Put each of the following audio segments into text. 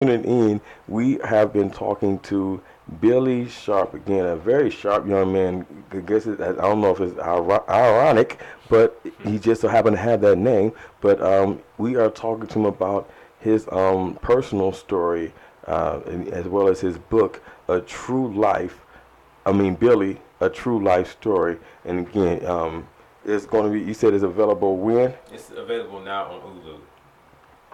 tuning in. We have been talking to Billy Sharp again, a very sharp young man. I don't know if it's ironic, but he just so happened to have that name. But we are talking to him about his personal story, as well as his book, A True Life. Billy, A True Life Story. And again, it's going to be. You said it's available when? It's available now on Hulu.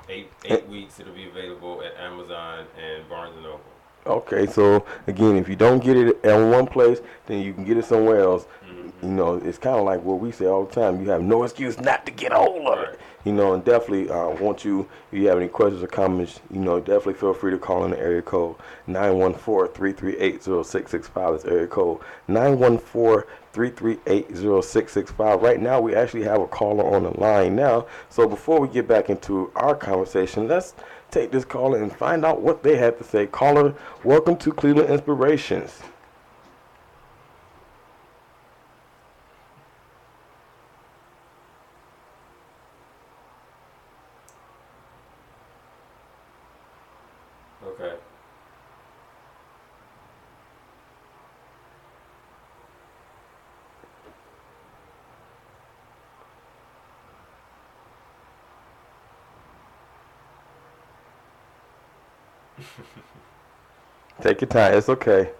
Eight weeks. It'll be available at Amazon and Barnes and Noble. Okay, so again, if you don't get it in one place, then you can get it somewhere else. Mm-hmm. You know, it's kind of like what we say all the time. You have no excuse not to get a hold of Right. it. You know, and definitely want you, if you have any questions or comments, definitely feel free to call in the area code 914-338-0665. That's area code 914-338-0665. Right now, we actually have a caller on the line now. So before we get back into our conversation, let's take this caller and find out what they have to say. Caller, welcome to Cleveland Inspirations. Okay. Take your time. It's okay.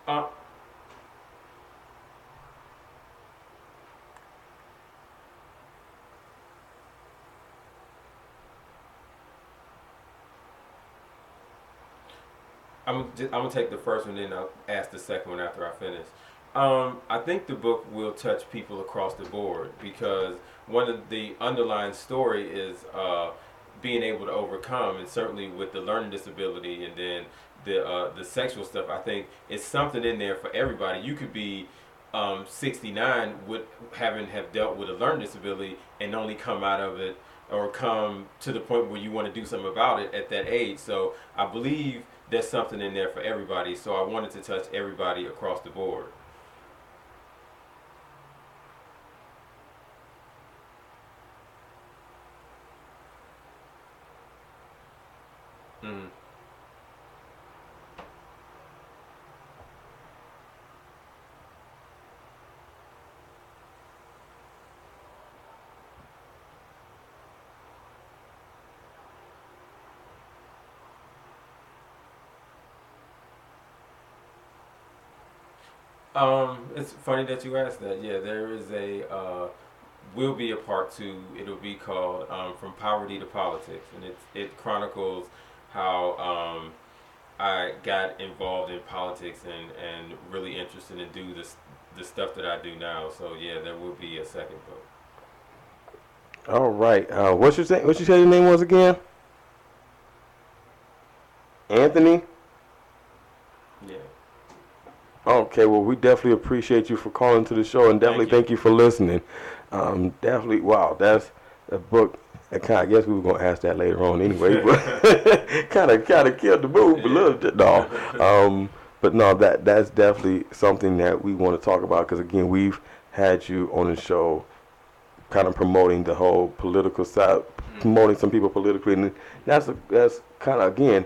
Uh, I'm gonna take the first one, then I'll ask the second one after I finish. I think the book will touch people across the board because one of the underlying story is being able to overcome, and certainly with the learning disability, and then the sexual stuff. I think it's something in there for everybody. You could be 69 with having have dealt with a learning disability and only come out of it or come to the point where you want to do something about it at that age. So I believe there's something in there for everybody. So I wanted to touch everybody across the board. Mm. It's funny that you asked that. Yeah, there is a will be a part two. It'll be called From Poverty to Politics, and it chronicles how I got involved in politics and really interested in do this the stuff that I do now. So yeah, there will be a second book. All right. What you say your name was again? Anthony. Yeah, Okay. Well, we definitely appreciate you for calling to the show, and definitely thank you. thank you for listening. Definitely. Wow. That's a book. I guess we were gonna ask that later on anyway, but kind of killed the mood a little bit. No. But no, that's definitely something that we want to talk about because again, we've had you on the show kind of promoting the whole political side, Mm-hmm. promoting some people politically, and that's kind of again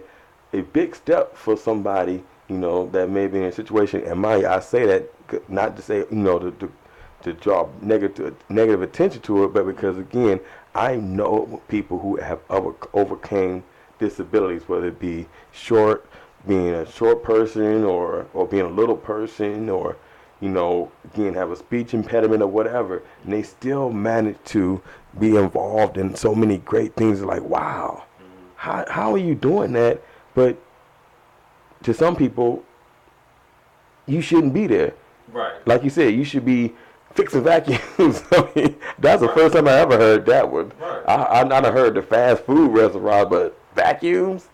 a big step for somebody that may be in a situation. And I say that not to say to draw negative attention to it, but because again I know people who have overcame disabilities, whether it be short, being a short person, or being a little person, or again, have a speech impediment or whatever, and they still manage to be involved in so many great things. Like, wow, Mm-hmm. how are you doing that? But to some people, you shouldn't be there. Right, Like you said, you should be fixing vacuums. I mean, that's the right, first time I ever heard that one. right. I not heard the fast food restaurant, but vacuums.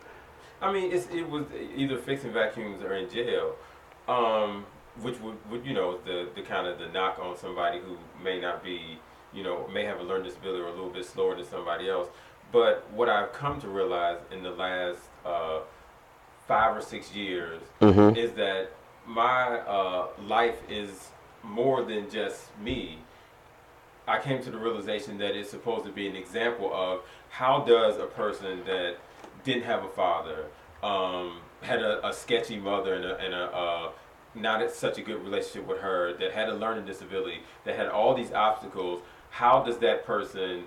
I mean, it was either fixing vacuums or in jail, um, which would the kind of the knock on somebody who may not be may have a learning disability or a little bit slower than somebody else. But what I've come to realize in the last 5 or 6 years Mm-hmm. is that my life is more than just me. I came to the realization that it's supposed to be an example of how does a person that didn't have a father, had a sketchy mother and a not such a good relationship with her, that had a learning disability, that had all these obstacles. How does that person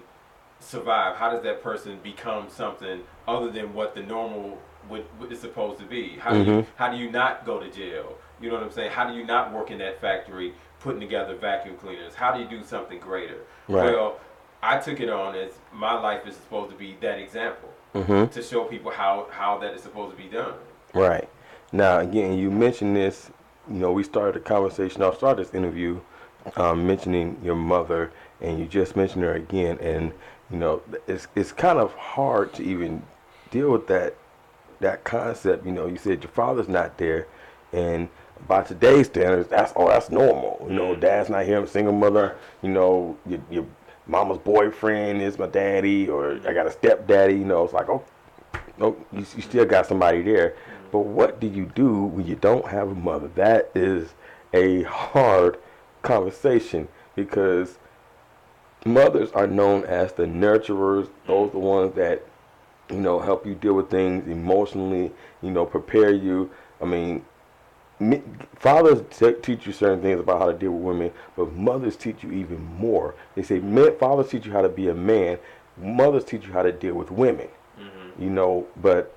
survive? How does that person become something other than what the normal what is supposed to be? How do you not go to jail? You know what I'm saying? How do you not work in that factory putting together vacuum cleaners? How do you do something greater? Right. Well, I took it on as my life is supposed to be that example to show people how that is supposed to be done. Right. Now, again, you mentioned this. You know, we started the conversation. I'll start this interview mentioning your mother, and you just mentioned her again. And you know, it's kind of hard to even deal with that concept. You know, you said your father's not there, and by today's standards, that's normal. You know, dad's not here. I'm a single mother. You know, your mama's boyfriend is my daddy, or I got a stepdaddy. You know, it's like, oh, no, you still got somebody there. But what do you do when you don't have a mother? That is a hard conversation, because mothers are known as the nurturers. Those are the ones that, you know, help you deal with things emotionally, you know, prepare you. I mean, fathers teach you certain things about how to deal with women, but mothers teach you even more. They say fathers teach you how to be a man, mothers teach you how to deal with women. You know, but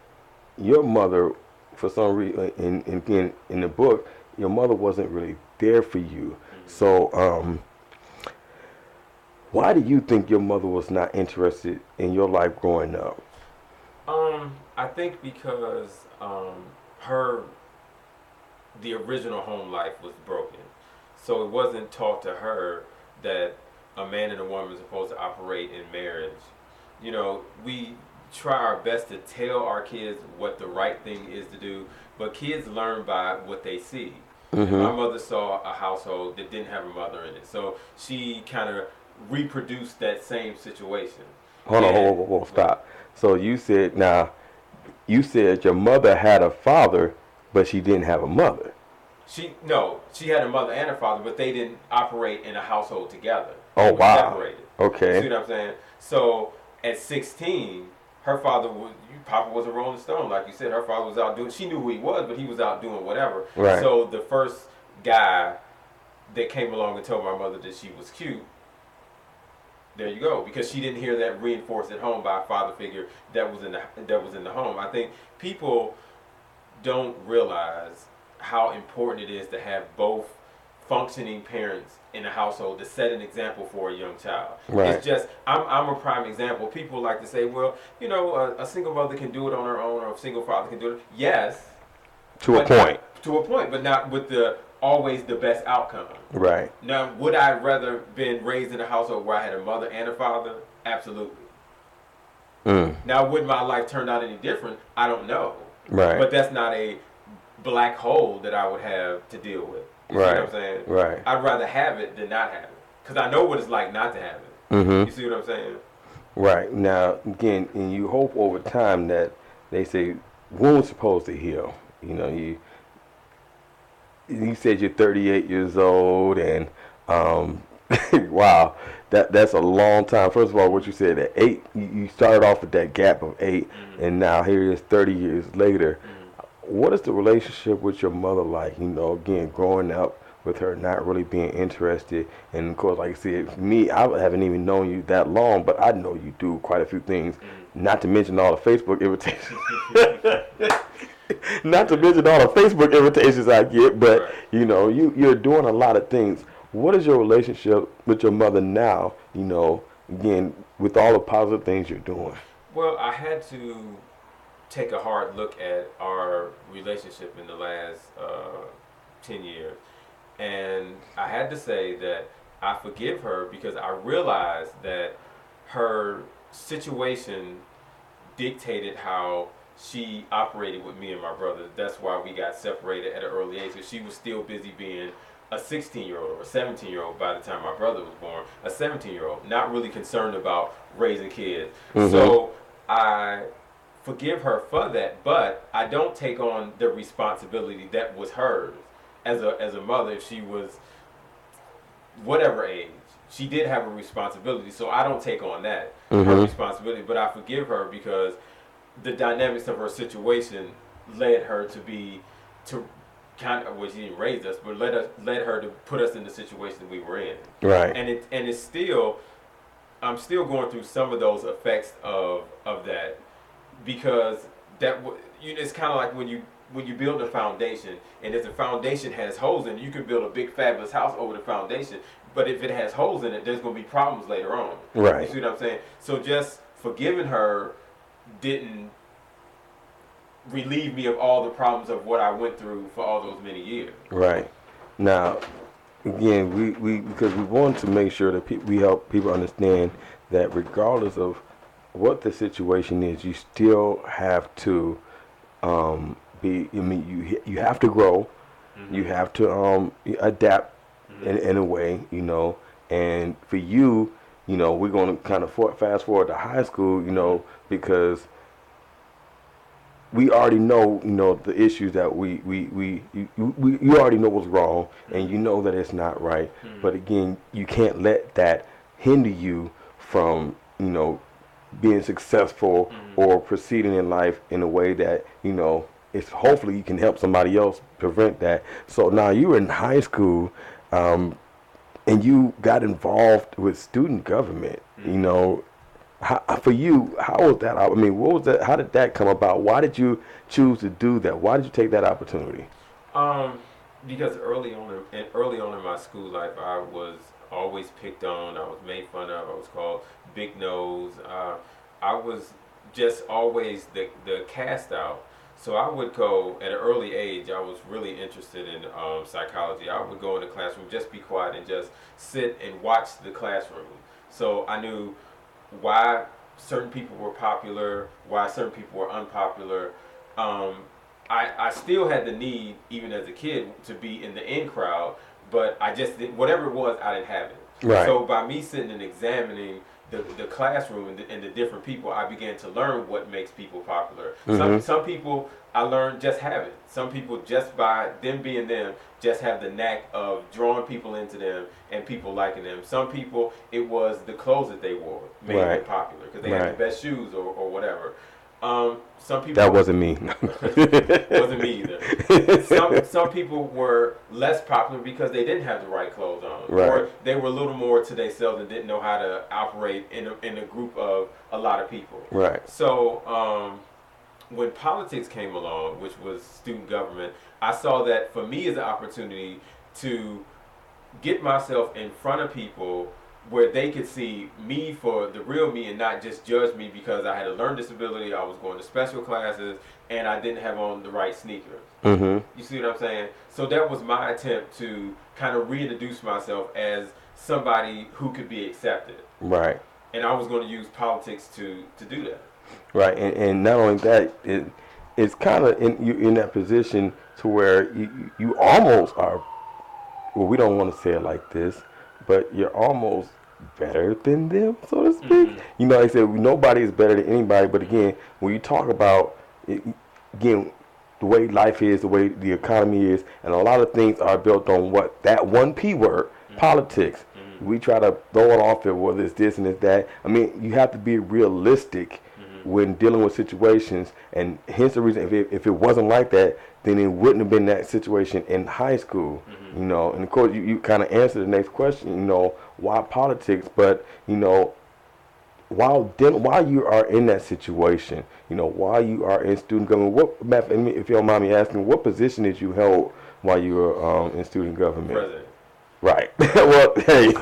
your mother, for some reason, in the book, your mother wasn't really there for you. So, why do you think your mother was not interested in your life growing up? I think because her the original home life was broken, so it wasn't taught to her that a man and a woman are supposed to operate in marriage. You know, we try our best to tell our kids what the right thing is to do, but kids learn by what they see. And my mother saw a household that didn't have a mother in it, so she kind of reproduced that same situation. Hold on, hold on, stop. So you said your mother had a father, but she didn't have a mother. She had a mother and a father, but they didn't operate in a household together. Oh, They were wow. separated. Okay. You see what I'm saying? So at 16, her father was Papa was a Rolling Stone, like you said. Her father was out doing. She knew who he was, but he was out doing whatever. Right. So the first guy that came along and told my mother that she was cute, there you go, because she didn't hear that reinforced at home by a father figure that was in the home. I think people don't realize how important it is to have both functioning parents in a household to set an example for a young child. Right. It's just I'm a prime example. People like to say, well, you know, a single mother can do it on her own, or a single father can do it. Yes, To a point. to a point, but not with the always the best outcome. Right. Now, would I rather been raised in a household where I had a mother and a father? Absolutely. Now, would my life turn out any different? I don't know. Right. But that's not a black hole that I would have to deal with. You see what I'm saying? Right. I'd rather have it than not have it, because I know what it's like not to have it. You see what I'm saying? Right. Now, again, and you hope over time that they say wounds supposed to heal. You know, you said you're 38 years old, and wow, that's a long time. First of all, what you said, at 8, you started off with that gap of 8, and now here it is 30 years later. What is the relationship with your mother like? You know, again, growing up with her not really being interested, and of course, like I said, me, I haven't even known you that long, but I know you do quite a few things. Not to mention all the Facebook invitations. Not to mention all the Facebook invitations I get, but Right. you know, you're doing a lot of things. What is your relationship with your mother now? You know, again, with all the positive things you're doing. Well, I had to take a hard look at our relationship in the last 10 years. And I had to say that I forgive her because I realized that her situation dictated how she operated with me and my brother. That's why we got separated at an early age, because she was still busy being a 16-year-old or a 17-year-old by the time my brother was born, a 17-year-old, not really concerned about raising kids. So I forgive her for that, but I don't take on the responsibility that was hers as a mother if she was whatever age. she did have a responsibility. So I don't take on that her Mm-hmm. responsibility, but I forgive her because the dynamics of her situation led her to be to kind of, well, she didn't raise us, but led her to put us in the situation we were in, Right. and it's still, I'm still going through some of those effects of that, because it's kind of like when you build a foundation, and if the foundation has holes in it, you can build a big fabulous house over the foundation, but if it has holes in it, there's going to be problems later on. You Right. see what I'm saying? So just forgiving her didn't relieve me of all the problems of what I went through for all those many years. Right. Now, again, we because we want to make sure that we help people understand that regardless of what the situation is, you still have to be. I mean, you have to grow. Mm-hmm. You have to adapt Mm-hmm. in a way, And for you, we're going to kind of fast forward to high school, because we already know, the issues that you already know what's wrong, and you know that it's not right. Mm-hmm. But again, you can't let that hinder you from, being successful Mm-hmm. or proceeding in life in a way that, it's hopefully you can help somebody else prevent that. So now you were in high school, and you got involved with student government, Mm-hmm. for you, how was that? I mean, what was that? How did that come about? Why did you choose to do that? Why did you take that opportunity? Um, because early on in my school life, I was always picked on. I was made fun of. I was called big nose. I was just always the cast out. So I would go at an early age. I was really interested in psychology. I would go in the classroom, just be quiet and just sit and watch the classroom. So I knew why certain people were popular, why certain people were unpopular. Um, I still had the need, even as a kid, to be in the in crowd, but I just whatever it was, I didn't have it. Right. So by me sitting and examining the classroom and the different people, I began to learn what makes people popular. Some people I learned just have it. Some people, just by them being them, just have the knack of drawing people into them and people liking them. Some people, it was the clothes that they wore made them Right. popular because they had Right. the best shoes or whatever. Some people That wasn't me. wasn't me either. Some people were less popular because they didn't have the right clothes on, Right. or they were a little more to themselves and didn't know how to operate in a group of a lot of people. Right. So when politics came along, which was student government, I saw that for me as an opportunity to get myself in front of people where they could see me for the real me and not just judge me because I had a learning disability, I was going to special classes, and I didn't have on the right sneakers. Mm-hmm. You see what I'm saying? So that was my attempt to kind of reintroduce myself as somebody who could be accepted. Right. And I was going to use politics to do that. Right. And not only that, it's kind of in that position to where you almost are. Well, we don't want to say it like this, but you're almost better than them, so to speak. Mm-hmm. Like I said, nobody is better than anybody. But again, when you talk about again the way life is, the way the economy is, and a lot of things are built on what that one P word, politics. We try to throw it off at whether it's this and it's that. I mean, you have to be realistic when dealing with situations, and hence the reason if it wasn't like that, then it wouldn't have been that situation in high school. And of course you kind of answer the next question, why politics, but while you are in that situation, while you are in student government, if you don't mind me asking, what position did you hold while you were in student government? President. Right. Well, hey.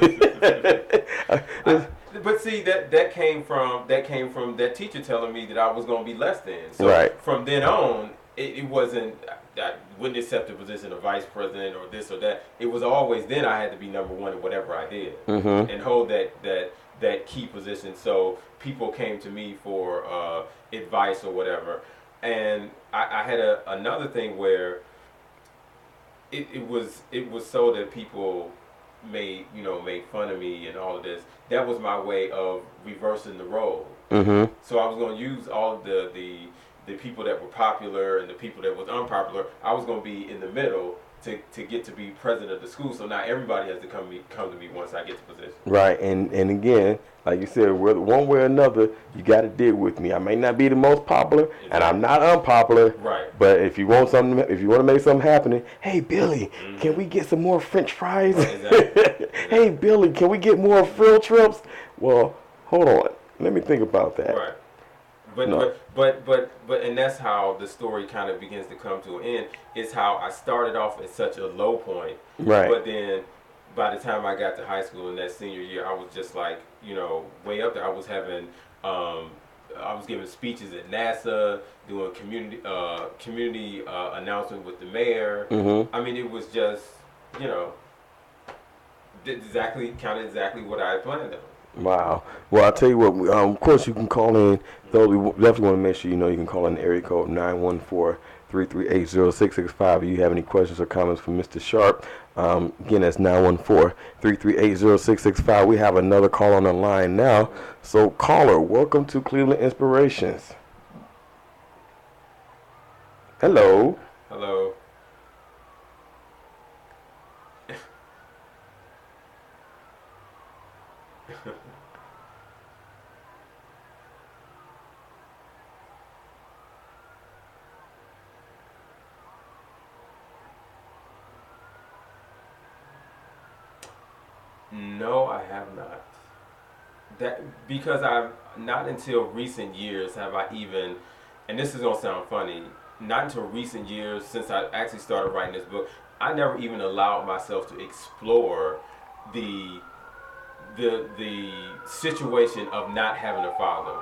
But see, that came from that teacher telling me that I was going to be less than. So Right. from then on, it wasn't. I wouldn't accept the position of vice president or this or that. It was always then I had to be number one in whatever I did and hold that key position. So people came to me for advice or whatever. And I had another thing where it was so that people made fun of me and all of this. That was my way of reversing the role. So I was going to use all the people that were popular and the people that was unpopular. I was going to be in the middle to get to be president of the school. So now everybody has to come to me once I get the position. Right, and again, like you said, whether one way or another, you got to deal with me. I may not be the most popular, Exactly. and I'm not unpopular. Right. But if you want something, if you want to make something happen, hey Billy, Mm-hmm. can we get some more French fries? Exactly. Hey Billy, can we get more field trips? Well, hold on, let me think about that. Right. But, No. but and that's how the story kind of begins to come to an end. Is how I started off at such a low point, Right. but then by the time I got to high school in that senior year, I was just like, way up there. I was having, I was giving speeches at NASA, doing community announcement with the mayor. Mm-hmm. I mean, it was just, exactly what I had planned on. Wow. Well, I'll tell you what, of course you can call in, though we definitely want to make sure you know you can call in the area code 914-338-0665 if you have any questions or comments for Mr. Sharp. Again, that's 914-338-0665. We have another call on the line now. So, caller, welcome to Cleveland Inspirations. Hello. Hello. No, I have not. That because I've not until recent years have I even, and this is gonna sound funny, not until recent years since I actually started writing this book, I never even allowed myself to explore the situation of not having a father,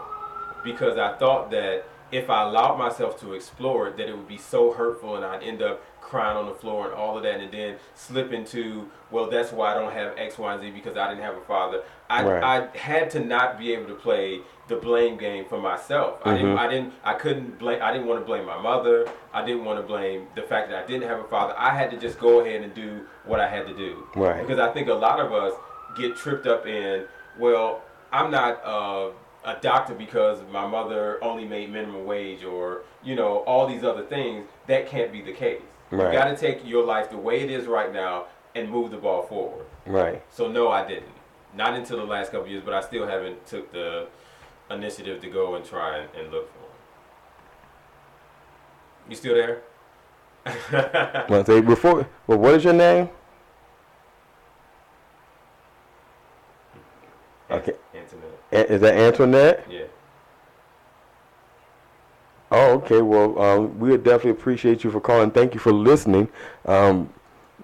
because I thought that if I allowed myself to explore it, that it would be so hurtful and I'd end up crying on the floor and all of that, and then slip into, well, that's why I don't have X, Y, and Z because I didn't have a father. I had to not be able to play the blame game for myself. Mm-hmm. I didn't want to blame my mother. I didn't want to blame the fact that I didn't have a father. I had to just go ahead and do what I had to do. Right. Because I think a lot of us get tripped up in, well, I'm not a doctor because my mother only made minimum wage, or all these other things. That can't be the case. Right. You got to take your life the way it is right now and move the ball forward. Right. So no, I didn't. Not until the last couple of years, but I still haven't took the initiative to go and try and look for him. You still there? Well, say before. Well, what is your name? Okay. Antoinette. Is that Antoinette? Yeah. Oh, okay. Well, we would definitely appreciate you for calling. Thank you for listening.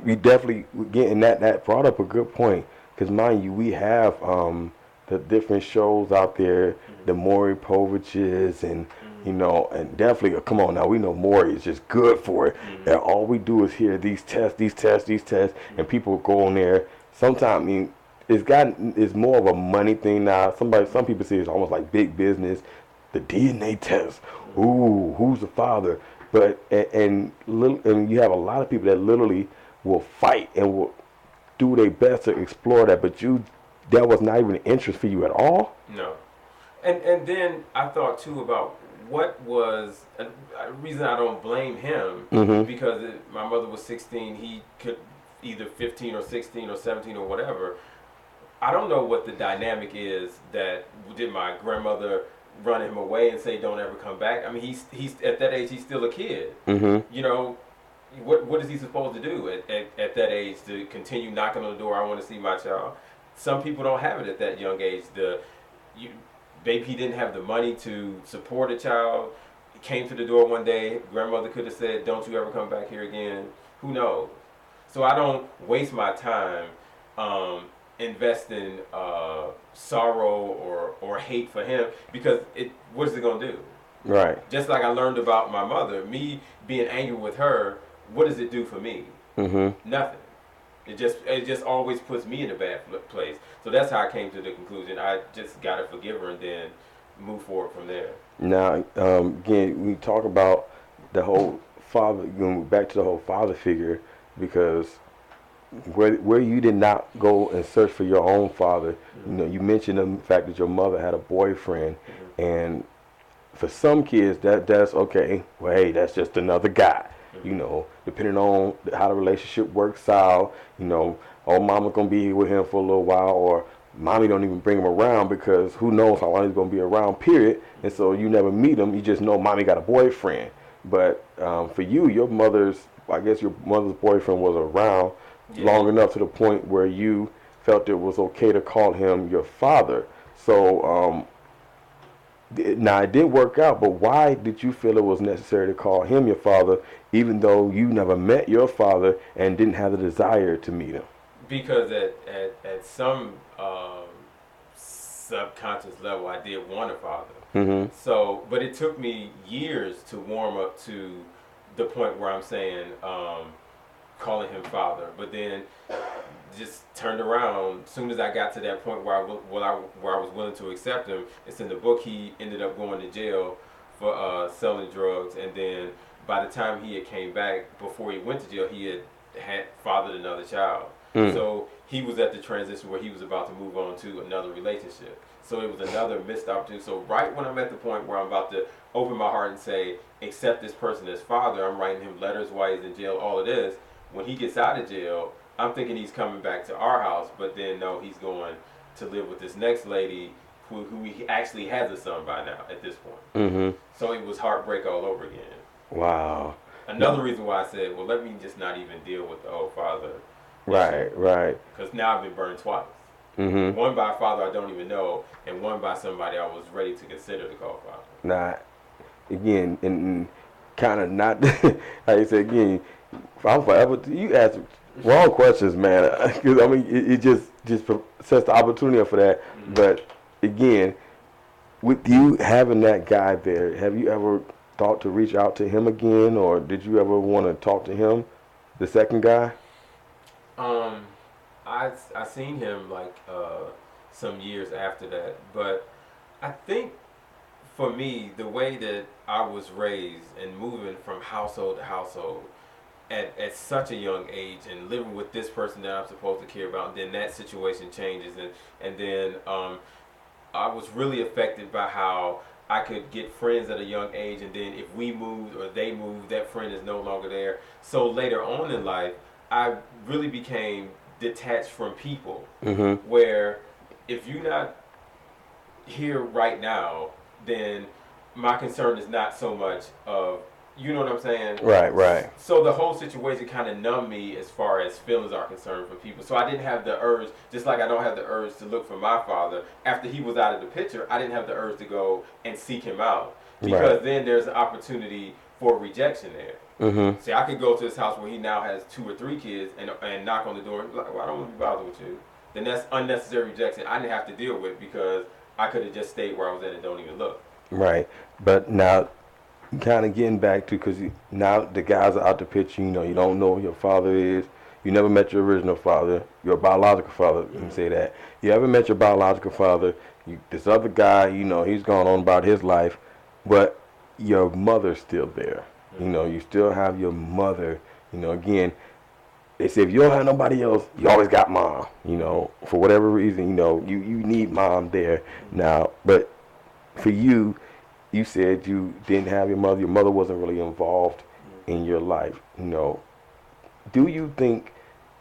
We definitely getting that brought up a good point, because mind you, we have the different shows out there, Mm-hmm. the Maury Poviches, and and definitely come on now, we know Maury is just good for it. Mm-hmm. And all we do is hear these tests, and people go on there. Sometimes, I mean, it's more of a money thing now. Some people say it's almost like big business. The DNA test. Ooh, who's the father? But and you have a lot of people that literally will fight and will do their best to explore that. But that was not even an interest for you at all. No. And then I thought too about what was a reason I don't blame him, Mm-hmm. because my mother was 16. He could either 15 or 16 or 17 or whatever. I don't know what the dynamic is that did my grandmother run him away and say don't ever come back. I mean, he's at that age, he's still a kid. Mm-hmm. What is he supposed to do at that age, to continue knocking on the door? I want to see my child. Some people don't have it at that young age. Maybe he didn't have the money to support a child. He came to the door one day. Grandmother could have said, "Don't you ever come back here again." Who knows? So I don't waste my time investing sorrow or hate for him, because what is it gonna do? Right. Just like I learned about my mother, me being angry with her, what does it do for me? Mm-hmm. Nothing. It just always puts me in a bad place. So that's how I came to the conclusion. I just gotta forgive her and then move forward from there. Now, again, we talk about the whole father, going back to the whole father figure, because where you did not go and search for your own father, you mentioned the fact that your mother had a boyfriend, and for some kids that's okay. Well, hey, that's just another guy. You know, depending on how the relationship works out, you know, oh, mama's gonna be with him for a little while, or mommy don't even bring him around because who knows how long he's gonna be around, period. And so you never meet him, you just know mommy got a boyfriend. But for you, I guess your mother's boyfriend was around long enough to the point where you felt it was okay to call him your father. So now it did work out, but why did you feel it was necessary to call him your father, even though you never met your father and didn't have the desire to meet him? Because at some subconscious level, I did want a father. Mm-hmm. So, but it took me years to warm up to the point where I'm saying, calling him father. But then just turned around. As soon as I got to that point where where I was willing to accept him, it's in the book. He ended up going to jail for selling drugs, and then by the time he had came back, before he went to jail, he had fathered another child. Mm. So he was at the transition where he was about to move on to another relationship. So it was another missed opportunity. So right when I'm at the point where I'm about to open my heart and say, accept this person as father, I'm writing him letters while he's in jail, all of this. When he gets out of jail, I'm thinking he's coming back to our house, but then no, he's going to live with this next lady who he actually has a son by now at this point. Mm-hmm. So it was heartbreak all over again. Wow. Another reason why I said, well, let me just not even deal with the old father. Right, right. Because now I've been burned twice. Mm-hmm. One by a father I don't even know, and one by somebody I was ready to consider to call father. Now, again, and kind of not, like you said, again, I'm forever, you ask wrong questions, man. Because, I mean, it just sets the opportunity for that. Mm-hmm. But, again, with you having that guy there, have you ever thought to reach out to him again, or did you ever want to talk to him, the second guy? I seen him like some years after that, but I think for me the way that I was raised and moving from household to household at such a young age and living with this person that I'm supposed to care about, and then that situation changes, and then I was really affected by how I could get friends at a young age, and then if we moved or they moved, that friend is no longer there. So later on in life, I really became detached from people. Mm-hmm. Where if you're not here right now, then my concern is not so much of, you know what I'm saying? Right, right. So the whole situation kind of numbed me as far as feelings are concerned for people. So I didn't have the urge, just like I don't have the urge to look for my father. After he was out of the picture, I didn't have the urge to go and seek him out. Because then there's an opportunity for rejection there. Mm-hmm. See, I could go to his house where he now has 2 or 3 kids and knock on the door and be like, well, I don't want to be bothered with you. Then that's unnecessary rejection I didn't have to deal with because I could have just stayed where I was at and don't even look. Right. But now, kind of getting back to, because now the guys are out the picture, you know, you don't know who your father is. You never met your original father, your biological father, you can say that. You haven't met your biological father. This other guy, you know, he's gone on about his life, but your mother's still there. You know, you still have your mother. You know, again, they say if you don't have nobody else, you always got mom. You know, for whatever reason, you know, you need mom there now. But for you, you said you didn't have your mother. Your mother wasn't really involved in your life. You know, do you think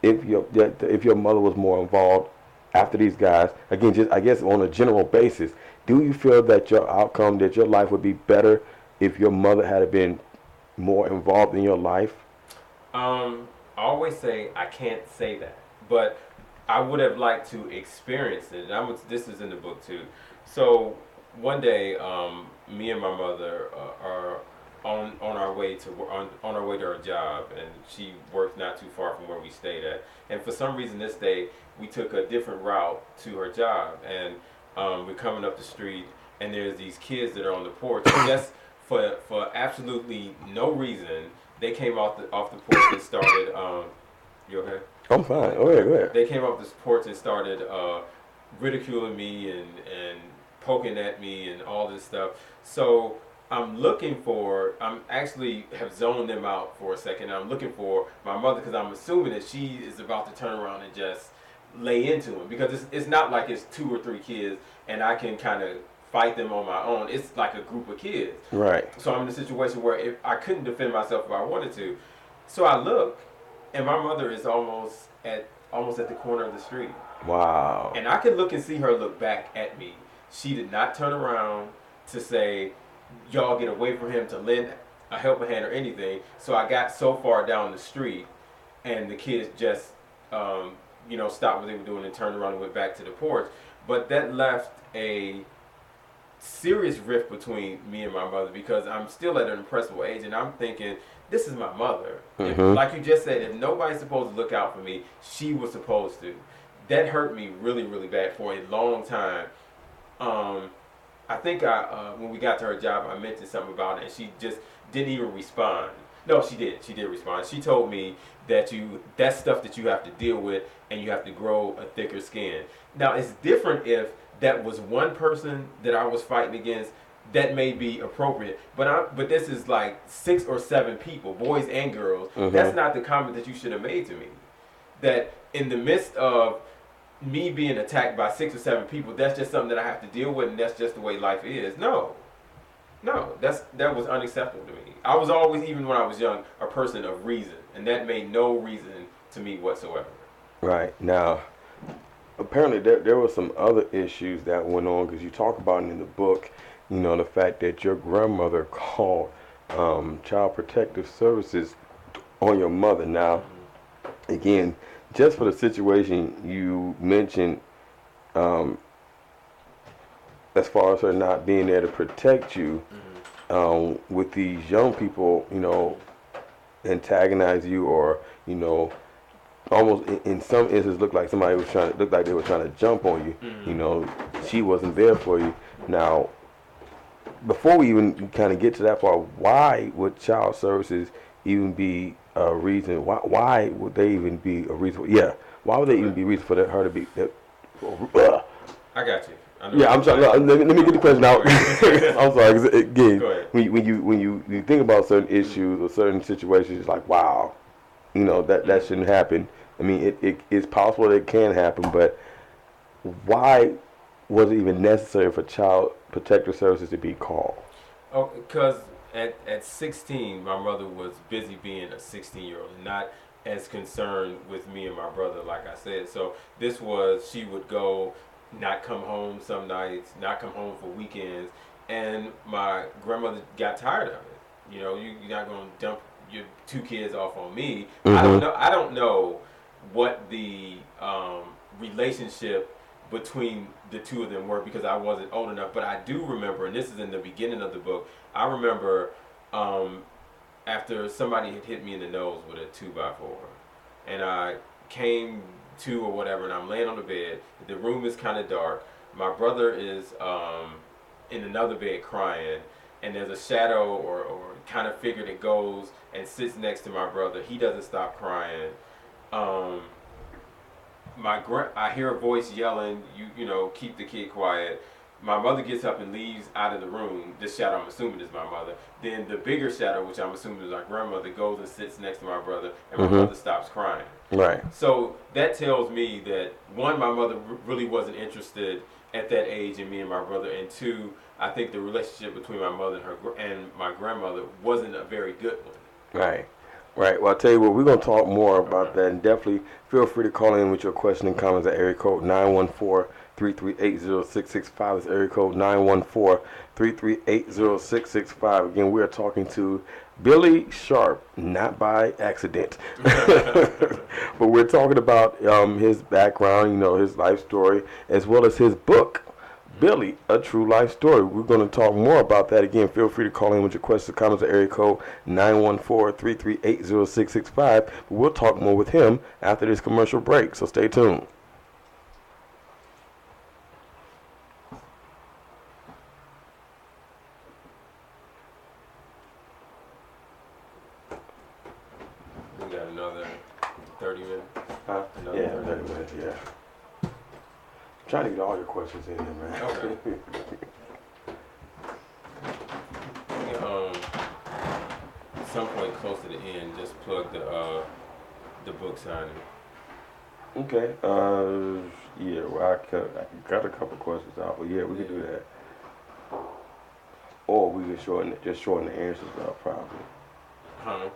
if your mother was more involved after these guys, again, just I guess on a general basis, do you feel that your outcome, that your life would be better if your mother had been more involved in your life? I always say I can't say that, but I would have liked to experience it. This is in the book too. So one day, me and my mother are on our way to her job, and she works not too far from where we stayed at. And for some reason, this day we took a different route to her job, and we're coming up the street, and there's these kids that are on the porch. Just for absolutely no reason, they came off the porch and started. You okay? I'm fine. Go ahead. They came off this porch and started ridiculing me and poking at me and all this stuff. So I'm actually have zoned them out for a second. I'm looking for my mother because I'm assuming that she is about to turn around and just lay into him, because it's not like it's 2 or 3 kids and I can kind of fight them on my own. It's like a group of kids. Right. So I'm in a situation where if I couldn't defend myself if I wanted to. So I look, and my mother is almost at the corner of the street. Wow. And I could look and see her look back at me. She did not turn around to say, y'all get away from him, to lend a helping hand or anything. So I got so far down the street, and the kids just, stopped what they were doing and turned around and went back to the porch. But that left a serious rift between me and my mother, because I'm still at an impressionable age, and I'm thinking, this is my mother. If, like you just said, if nobody's supposed to look out for me, she was supposed to. That hurt me really, really bad for a long time. I think when we got to her job, I mentioned something about it, and she just didn't even respond. No, she did. She did respond. She told me that that's stuff that you have to deal with, and you have to grow a thicker skin. Now, it's different if that was one person that I was fighting against. That may be appropriate, but this is like 6 or 7 people, boys and girls. That's not the comment that you should have made to me. That in the midst of me being attacked by 6 or 7 people, that's just something that I have to deal with, and that's just the way life is. No, that was unacceptable to me. I was always, even when I was young, a person of reason, and that made no reason to me whatsoever. Right. Now, apparently there were some other issues that went on, because you talk about it in the book, the fact that your grandmother called Child Protective Services on your mother. Now, again, just for the situation you mentioned, as far as her not being there to protect you, with these young people, antagonize you, or almost in some instances look like they were trying to jump on you. She wasn't there for you. Now, before we even kind of get to that part, why would child services even be a reason? Why would they even be a reason? Yeah, why would they even be a reason for her to be? I got you. Yeah, I'm sorry. Let me get the question out. I'm sorry. 'Cause again, when you think about certain issues or certain situations, it's like, wow, that shouldn't happen. I mean, it's possible that it can happen, but why was it even necessary for Child Protective Services to be called? Oh, because at 16, my mother was busy being a 16-year-old and not as concerned with me and my brother, like I said. So she would go, not come home some nights, not come home for weekends, and my grandmother got tired of it. You're not going to dump your 2 kids off on me. I don't know what the relationship between the 2 of them were, because I wasn't old enough. But I do remember, and this is in the beginning of the book, I remember after somebody had hit me in the nose with a 2x4, and I came to or whatever, and I'm laying on the bed. The room is kind of dark. My brother is in another bed crying, and there's a shadow or kind of figure that goes and sits next to my brother. He doesn't stop crying. I hear a voice yelling, keep the kid quiet. My mother gets up and leaves out of the room. This shadow, I'm assuming, is my mother. Then the bigger shadow, which I'm assuming is my grandmother, goes and sits next to my brother, and my brother stops crying. Right. So that tells me that, 1, my mother really wasn't interested at that age in me and my brother, and 2, I think the relationship between my mother and my grandmother wasn't a very good one. Right. Right. Well, I'll tell you what, we're going to talk more about that, and definitely feel free to call in with your question and comments at area code 914-338-0665. It's area code 914-338-0665. Again, we are talking to Billy Sharp, not by accident. But we're talking about his background, his life story, as well as his book, Billy, A True Life Story. We're going to talk more about that. Again, feel free to call in with your questions or comments at area code 914-338-0665. But we'll talk more with him after this commercial break, so stay tuned. We got another 30 minutes. Huh? Yeah, 30 minutes, yeah. Trying to get all your questions in here, man. Okay. At some point close to the end, just plug the book signing. Okay. Yeah. Well, I got a couple questions out, but yeah, we can do that. or we can shorten the answers up probably. Huh?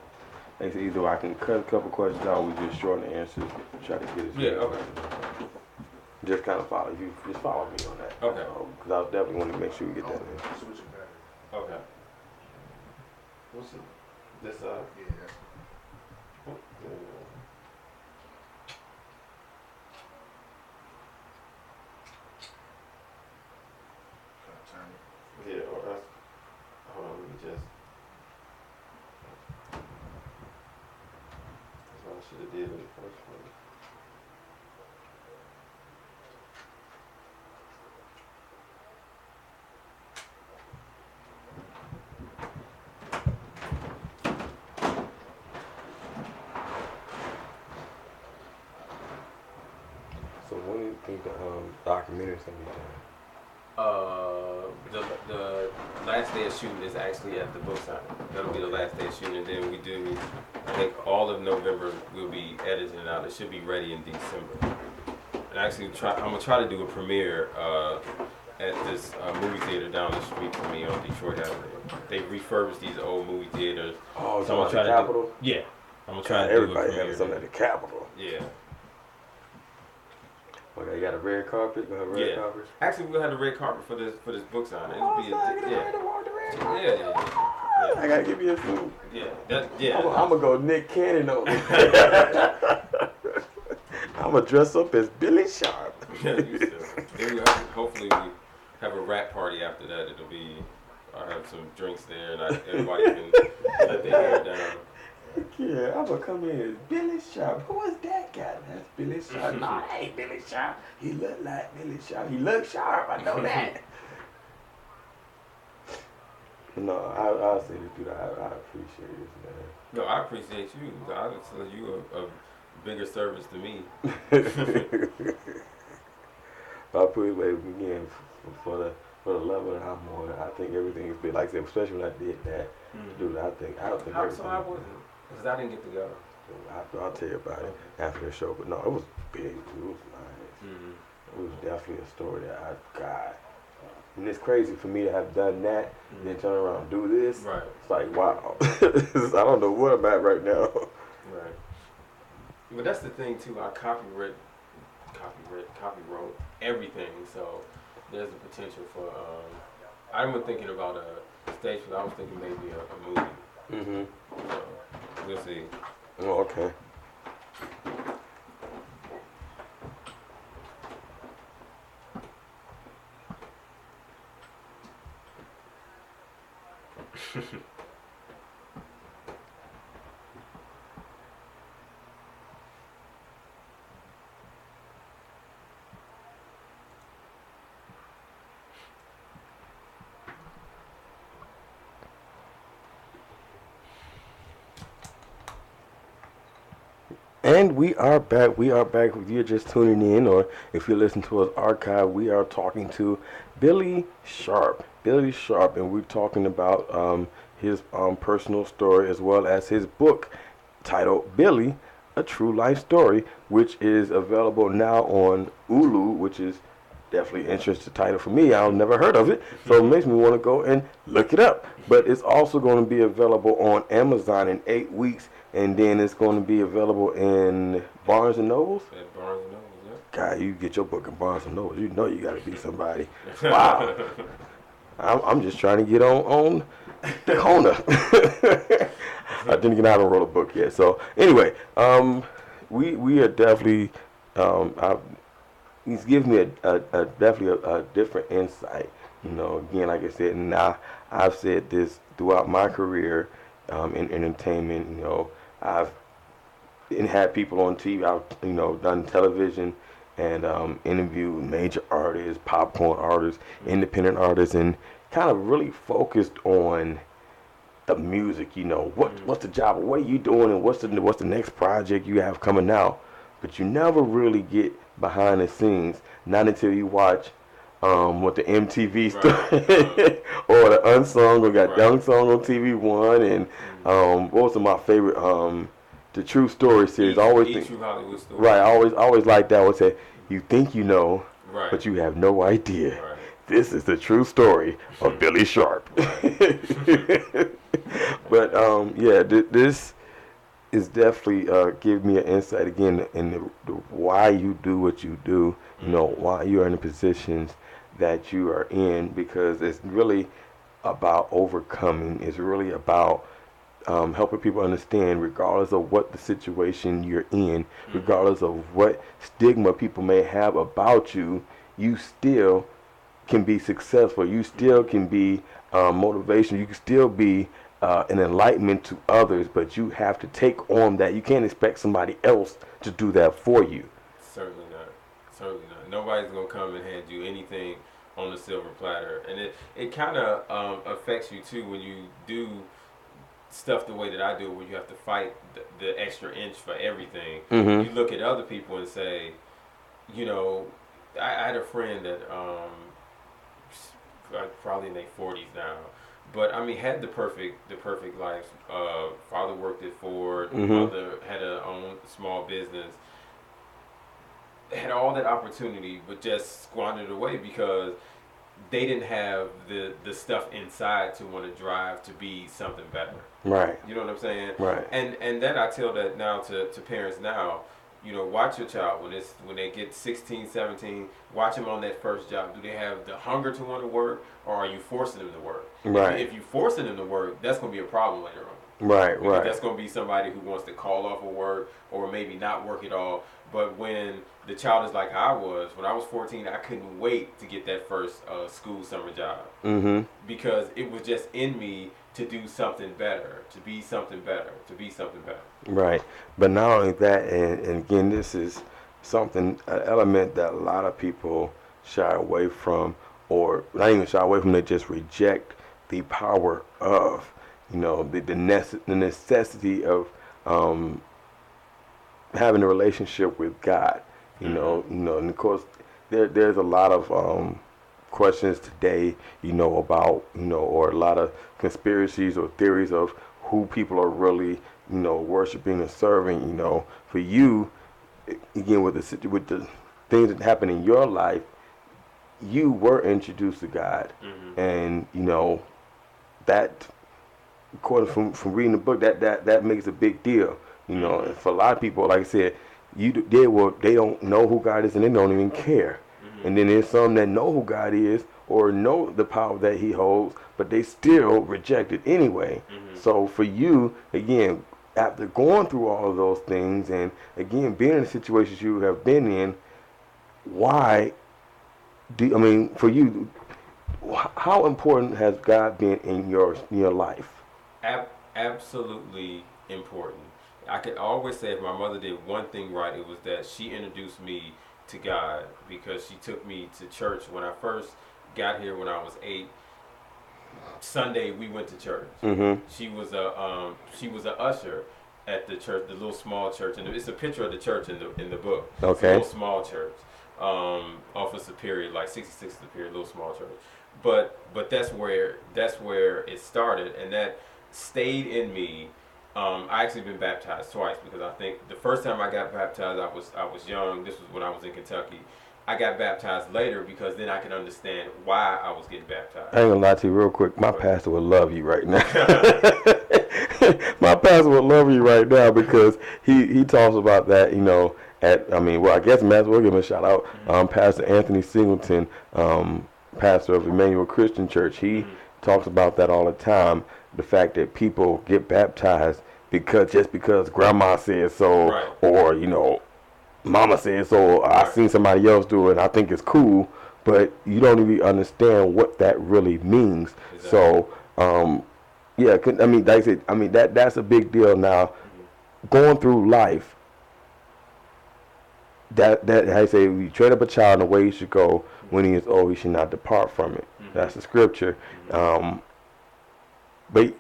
They say either I can cut a couple questions out, or we just shorten the answers, try to get it. Yeah. Okay. Just kind of follow you. Just follow me on that. Okay. Because I definitely want to make sure we get that in. Okay. What's it? This Yeah. Yeah, or that's. Hold on, let me just. That's what I should have did in the first one. So when do you think the documentary's gonna be done? The last day of shooting is actually at the book signing. That'll be the last day of shooting, and then we do. I think all of November we'll be editing it out. It should be ready in December. And actually, I'm gonna try to do a premiere at this movie theater down the street from me on Detroit Avenue. They refurbished these old movie theaters. Oh, So I'm gonna try the to Capitol? Yeah, I'm gonna try to do a Everybody premiere. has something at the Capitol. Yeah. Okay, you got a red carpet? Gonna have a red Yeah. carpet? Actually, we'll have the red carpet for this book signing. It'll be yeah. yeah. I gotta give you a suit. Yeah. I'm gonna go Nick Cannon on it. I'm gonna dress up as Billy Sharp. Yeah, you still. Then hopefully we have a rap party after that. I'll have some drinks there, and everybody can let their hair down. Yeah, I'm gonna come in as Billy Sharp. Who is that guy? That's Billy Sharp. No, that ain't Billy Sharp. He look like Billy Sharp. He look sharp. I know that. No, I'll say this, dude. I appreciate this, man. No, I appreciate you. Honestly, you a bigger service to me. I put it again for the level that I'm on. I think everything is big. Like I said, especially when I did that, dude. I think everything. So I wasn't, because I didn't get to go. I'll tell you about it after the show. But no, it was big. It was nice. It was definitely a story that God. And it's crazy for me to have done that, and then turn around and do this. Right. It's like, wow. I don't know what I'm at right now. Right. But that's the thing too. I copywrote everything, so there's a potential for. I wasn't thinking about a stage play. I was thinking maybe a movie. So we'll see. Oh, okay. And we are back. We are back. If you're just tuning in, or if you're listening to us archive, we are talking to Billy Sharp. Billy Sharp, and we're talking about his personal story as well as his book titled Billy, A True Life Story, which is available now on Hulu, which is definitely an interesting title for me. I've never heard of it, so it makes me want to go and look it up. But it's also going to be available on Amazon in 8 weeks. And then it's going to be available in Barnes & Nobles. At Barnes & Nobles, yeah. God, you get your book in Barnes & Nobles. You know you got to be somebody. Wow. I'm just trying to get on the corner. I didn't get out and wrote a book yet. So anyway, we are definitely, he's given me a definitely a different insight. You know, again, like I said, and I've said this throughout my career in entertainment. You know, I've had people on TV. I've done television and interviewed major artists, popcorn artists, independent artists, and kind of really focused on the music. You know, what's the job? What are you doing? And what's the next project you have coming out? But you never really get behind the scenes. Not until you watch what the MTV story or the Unsung, or got the Unsung on TV One, and what was some of my favorite the True Story series. True Hollywood Story. Right, I always like that. I would say you think you know, right, but you have no idea. Right. this is the true story of Billy Sharp. But yeah, this is definitely give me an insight again in the why you do what you do. You know, why you are in the positions that you are in, because it's really about overcoming. It's really about helping people understand, regardless of what the situation you're in, regardless of what stigma people may have about you, you still can be successful. You still can be motivation. You can still be an enlightenment to others, but you have to take on that. You can't expect somebody else to do that for you. Certainly not. Certainly not. Nobody's gonna come and hand you anything on the silver platter, and it kind of affects you too when you do stuff the way that I do, where you have to fight the extra inch for everything. Mm-hmm. You look at other people and say, you know, I had a friend that probably in their 40s now, but I mean had the perfect life. Father worked at Ford, mother had her own small business, had all that opportunity, but just squandered away because they didn't have the stuff inside to want to drive to be something better. Right. You know what I'm saying? Right. And then I tell that now to parents now, you know, watch your child when they get 16, 17, watch them on that first job. Do they have the hunger to want to work, or are you forcing them to work? Right. If you forcing them to work, that's going to be a problem later on. Right, Because right. that's going to be somebody who wants to call off of work or maybe not work at all. But when the child is like I was, when I was 14, I couldn't wait to get that first school summer job. Mm-hmm. Because it was just in me to do something better, to be something better, to be something better. Right. But not only that, and again, this is something, an element that a lot of people shy away from, or not even shy away from, they just reject the power of, you know, the necessity of having a relationship with God. And of course, there's a lot of questions today, about, or a lot of conspiracies or theories of who people are really, worshiping and serving. For you, again, with the things that happen in your life, you were introduced to God, and that, according from reading the book, that makes a big deal. And for a lot of people, like I said, they don't know who God is, and they don't even care. And then there's some that know who God is or know the power that He holds, but they still reject it anyway. So for you, again, after going through all of those things, and again being in the situations you have been in, for you, how important has God been in your life? Absolutely important. I could always say if my mother did one thing right, it was that she introduced me to God, because she took me to church when I first got here when I was 8. Sunday we went to church. She was a usher at the church, the little small church, and it's a picture of the church in the book. Okay. It's a little small church, off of Superior, like 66 Superior, little small church. But that's where it started, and that stayed in me. I actually been baptized twice, because I think the first time I got baptized, I was young. This was when I was in Kentucky. I got baptized later because then I could understand why I was getting baptized. I ain't gonna lie to you real quick. My pastor would love you right now. My pastor would love you right now, because he talks about that, I guess I might as well give him a shout out. Pastor Anthony Singleton, pastor of Emmanuel Christian Church, he talks about that all the time. The fact that people get baptized because grandma said so, right, or mama said so, or I seen somebody else do it and I think it's cool, but you don't even understand what that really means. Exactly. So like I said, that's a big deal. Now, going through life, that I say, you train up a child in the way he should go. When he is old, he should not depart from it. That's the scripture. But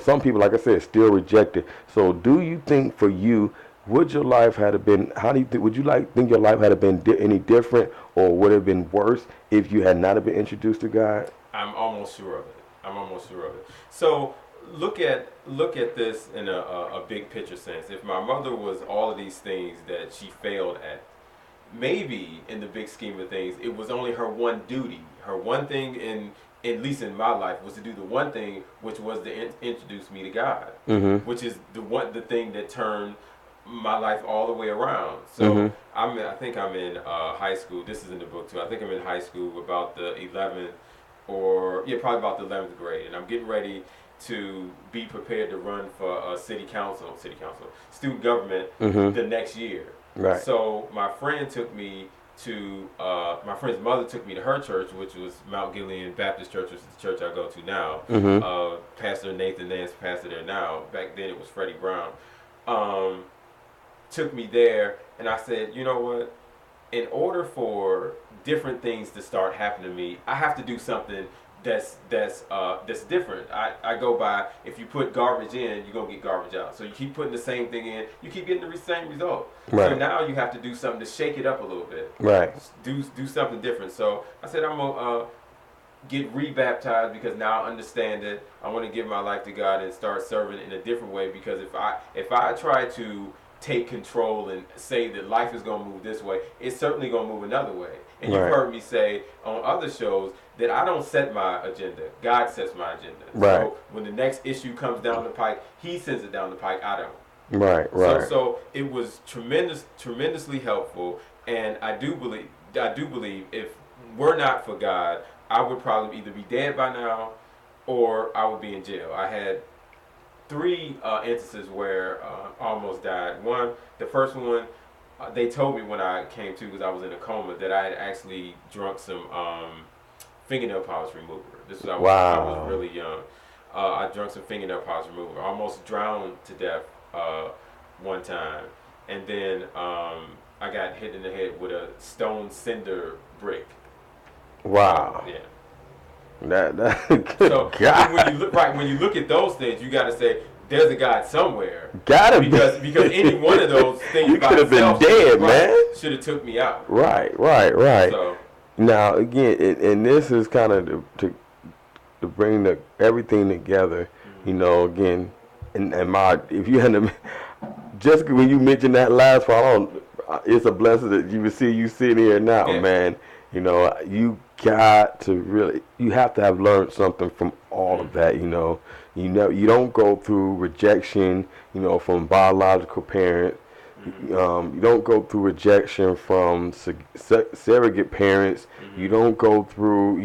some people, like I said, still reject it. So do you think for you, would your life have been, would you think your life had been any different, or would it have been worse if you had not been introduced to God? I'm almost sure of it. So look at this in a big picture sense. If my mother was all of these things that she failed at, maybe in the big scheme of things, it was only her one duty, her one thing at least in my life, was to do the one thing, which was to introduce me to God, which is the thing that turned my life all the way around. So I think I'm in high school. This is in the book too. I think I'm in high school about the 11th, or probably about the 11th grade, and I'm getting ready to be prepared to run for student government the next year. Right. So my friend took me to my friend's mother took me to her church, which was Mount Gilead Baptist Church, which is the church I go to now. Pastor Nathan Nance, pastor there now. Back then it was Freddie Brown. Took me there, and I said, you know what? In order for different things to start happening to me, I have to do something that's different. I go by, if you put garbage in, you're gonna get garbage out. So you keep putting the same thing in, you keep getting the same result. Right. So now you have to do something to shake it up a little bit. Right. Do something different. So I said I'm gonna get rebaptized, because now I understand it. I want to give my life to God and start serving in a different way, because if I try to take control and say that life is going to move this way, it's certainly going to move another way. And you've heard me say on other shows that I don't set my agenda. God sets my agenda. Right. So when the next issue comes down the pike, he sends it down the pike. I don't. Right. So it was tremendously helpful, and I do believe if we're not for God, I would probably either be dead by now, or I would be in jail. I had 3 instances where I almost died. The first one, they told me when I came to, because I was in a coma, that I had actually drunk some fingernail polish remover. This was I was really young. I drank some fingernail polish remover. I almost drowned to death one time, and then I got hit in the head with a stone cinder brick. Wow. Yeah. So God. When you look at those things, you got to say there's a God somewhere. Gotta because any one of those things you could have been dead, man. Should have took me out. Right. So now again, and this is kind of to bring everything together. You know, again, and if you had to, just when you mentioned that last part, it's a blessing that you see you sitting here now, man. You know, you got to you have to have learned something from all of that. You don't go through rejection, from biological parents. You don't go through rejection from surrogate parents. You don't go through,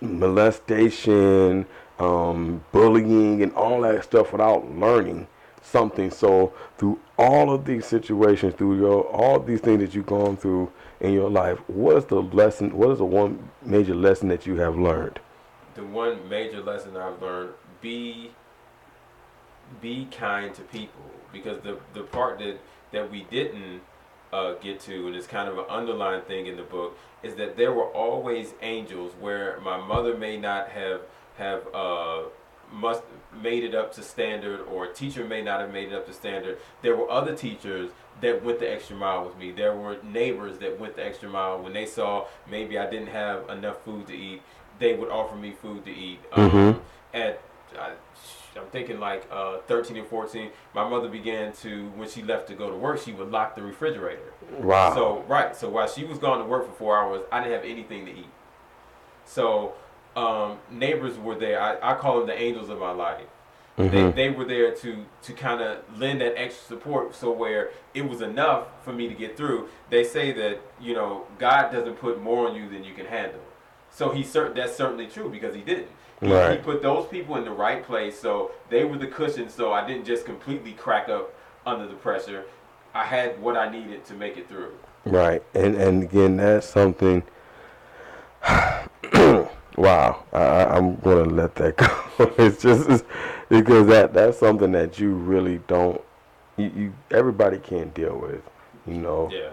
molestation, bullying, and all that stuff without learning something. So through all of these situations, through all these things that you've gone through in your life, what is the one major lesson that you have learned? The one major lesson I've learned: be kind to people, because the part that we didn't get to, and it's kind of an underlying thing in the book, is that there were always angels where my mother may not have made it up to standard, or a teacher may not have made it up to standard. There were other teachers that went the extra mile with me. There were neighbors that went the extra mile. When they saw maybe I didn't have enough food to eat, they would offer me food to eat. I'm thinking like 13 and 14, my mother began to, when she left to go to work, she would lock the refrigerator. Wow. So while she was gone to work for 4 hours, I didn't have anything to eat. So neighbors were there. I call them the angels of my life. They were there to kind of lend that extra support, so where it was enough for me to get through. They say that, God doesn't put more on you than you can handle. So that's certainly true, because he didn't. He put those people in the right place, so they were the cushion, so I didn't just completely crack up under the pressure. I had what I needed to make it through. Right. And again, that's something. Wow, I'm going to let that go. It's just because that's something that you really don't, everybody can't deal with, Yeah.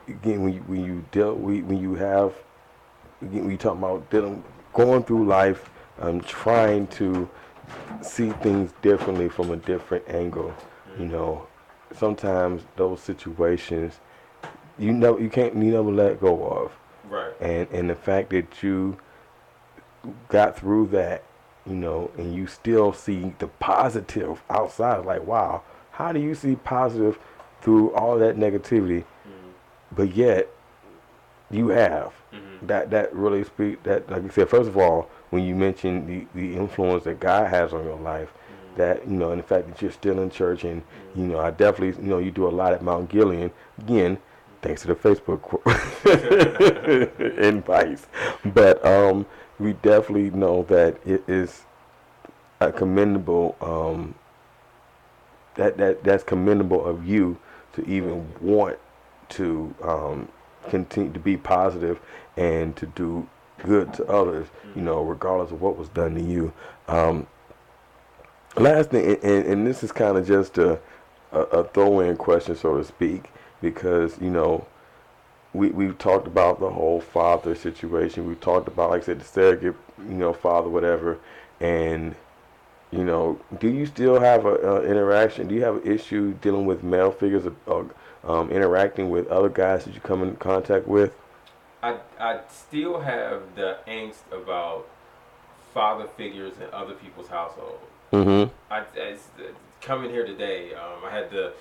Again, when you talk about going through life, trying to see things differently from a different angle, sometimes those situations, you never let go of. Right. And the fact that you got through that, and you still see the positive outside, like, wow, how do you see positive through all that negativity? But yet you have. Mm-hmm. That really speak that, like you said, first of all, when you mentioned the influence that God has on your life, Mm-hmm. that and the fact that you're still in church, and Mm-hmm. I definitely you do a lot at Mount Gilead, again, thanks to the Facebook invites, but we definitely know that it is a commendable that's commendable of you to even want to continue to be positive and to do good to others, regardless of what was done to you. Um, Last thing, and this is kind of just a throw-in question, so to speak, because we've talked about the whole father situation. We've talked about, like I said, the surrogate, father, whatever, and do you still have a interaction? Do you have an issue dealing with male figures or interacting with other guys that you come in contact with? I still have the angst about father figures in other people's households. Mm-hmm. Coming here today, I had the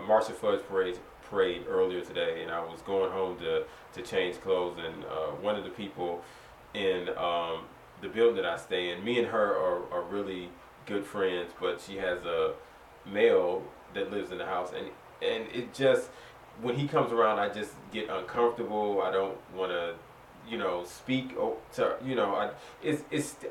March of Fudge parade earlier today, and I was going home to change clothes, and one of the people in the building that I stay in, me and her are really good friends, but she has a male that lives in the house, and it just, when he comes around, I just get uncomfortable. I don't want to, speak to,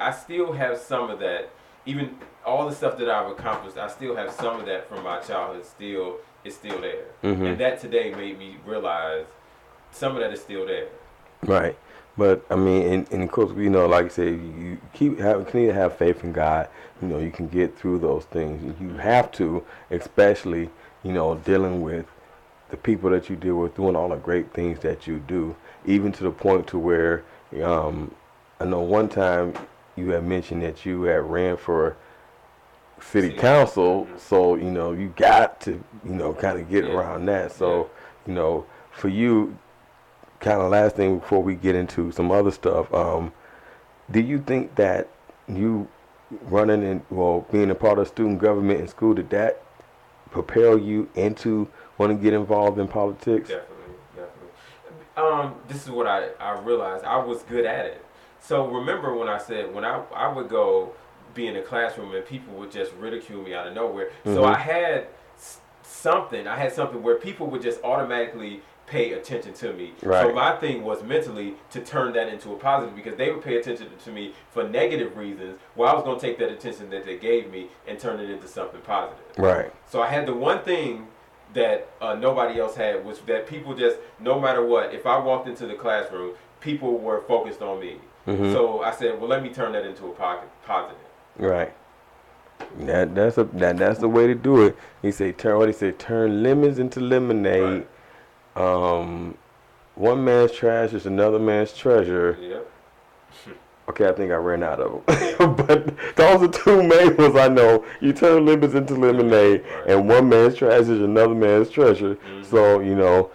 I still have some of that. Even all the stuff that I've accomplished, I still have some of that from my childhood. Still, it's still there, and that today made me realize some of that is still there. Right. But I mean, and of course, like I said, you continue to have faith in God. You can get through those things. You have to, especially, dealing with the people that you deal with, doing all the great things that you do, even to the point to where, I know one time you had mentioned that you had ran for city council, so you got to kind of get around that. So for you, kind of last thing before we get into some other stuff, do you think that you running and being a part of student government in school, did that propel you into wanting to get involved in politics? Definitely, definitely. This is what I realized. I was good at it. So remember when I said when I would go be in a classroom and people would just ridicule me out of nowhere. So I had something. I had something where people would just automatically pay attention to me. Right. So my thing was mentally to turn that into a positive, because they would pay attention to me for negative reasons. Well, I was going to take that attention that they gave me and turn it into something positive. Right. So I had the one thing that nobody else had, was that people just, no matter what, if I walked into the classroom, people were focused on me. So I said, well, let me turn that into a positive. Right. That's the way to do it. He said turn lemons into lemonade. Right. One man's trash is another man's treasure. Yep. Okay, I think I ran out of them. But those are two main ones I know. You turn lemons into lemonade, right. And one man's trash is another man's treasure. So,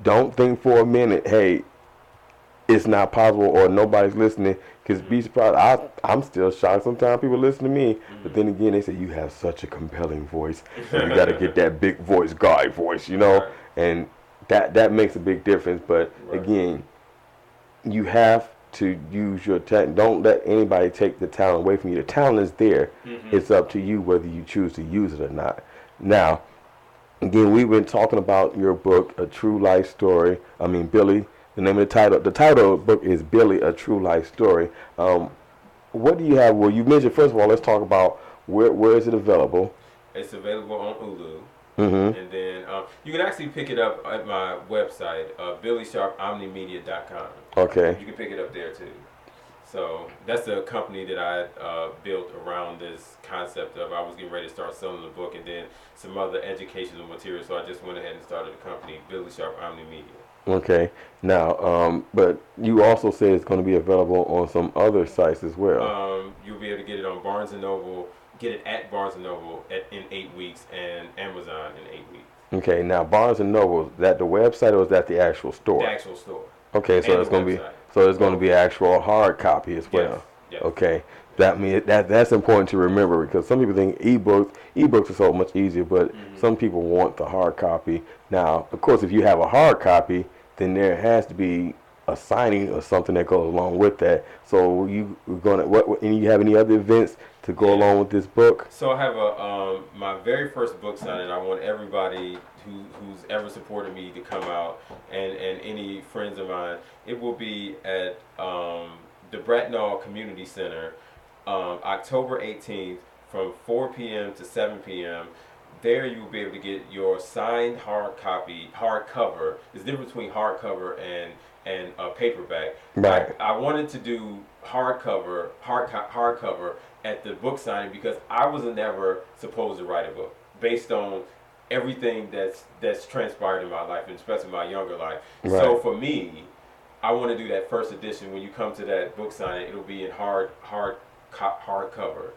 don't think for a minute, hey, it's not possible or nobody's listening, because be surprised. I'm still shocked. Sometimes people listen to me, but then again, they say, you have such a compelling voice. So you got to get that big voice, guy voice, Right. And that makes a big difference. But again, you have to use your talent. Don't let anybody take the talent away from you. The talent is there. It's up to you whether you choose to use it or not. Now, again, we've been talking about your book, A True Life Story. I mean, Billy. The name of the title of the book is Billy, A True Life Story. What do you have? Well, you mentioned, first of all, let's talk about where is it available? It's available on Hulu. And then you can actually pick it up at my website, BillySharpOmniMedia.com. Okay. You can pick it up there too. So that's a company that I built around this concept of, I was getting ready to start selling the book and then some other educational material. So I just went ahead and started a company, Billy Sharp Omni Media. Okay. Now, but you also said it's going to be available on some other sites as well. You'll be able to get it on Barnes & Noble, get it at Barnes & Noble in 8 weeks, and Amazon in 8 weeks. Okay. Now, Barnes & Noble, is that the website or is that the actual store? The actual store. Okay, so it's going to be going to be actual hard copy as well. Yes. Okay. That's important to remember, because some people think ebooks are so much easier, but some people want the hard copy. Now, of course, if you have a hard copy, then there has to be a signing or something that goes along with that. So you gonna and you have any other events to go along with this book? So I have my very first book signing. I want everybody who's ever supported me to come out, and any friends of mine. It will be at the Bracknell Community Center, October 18th from 4 p.m. to 7 p.m. There you will be able to get your signed hardcover. There's a difference between hardcover and paperback. Right. I wanted to do hardcover at the book signing because I was never supposed to write a book based on everything that's transpired in my life, and especially my younger life. Right. So for me, I want to do that first edition. When you come to that book signing, it'll be in hardcover,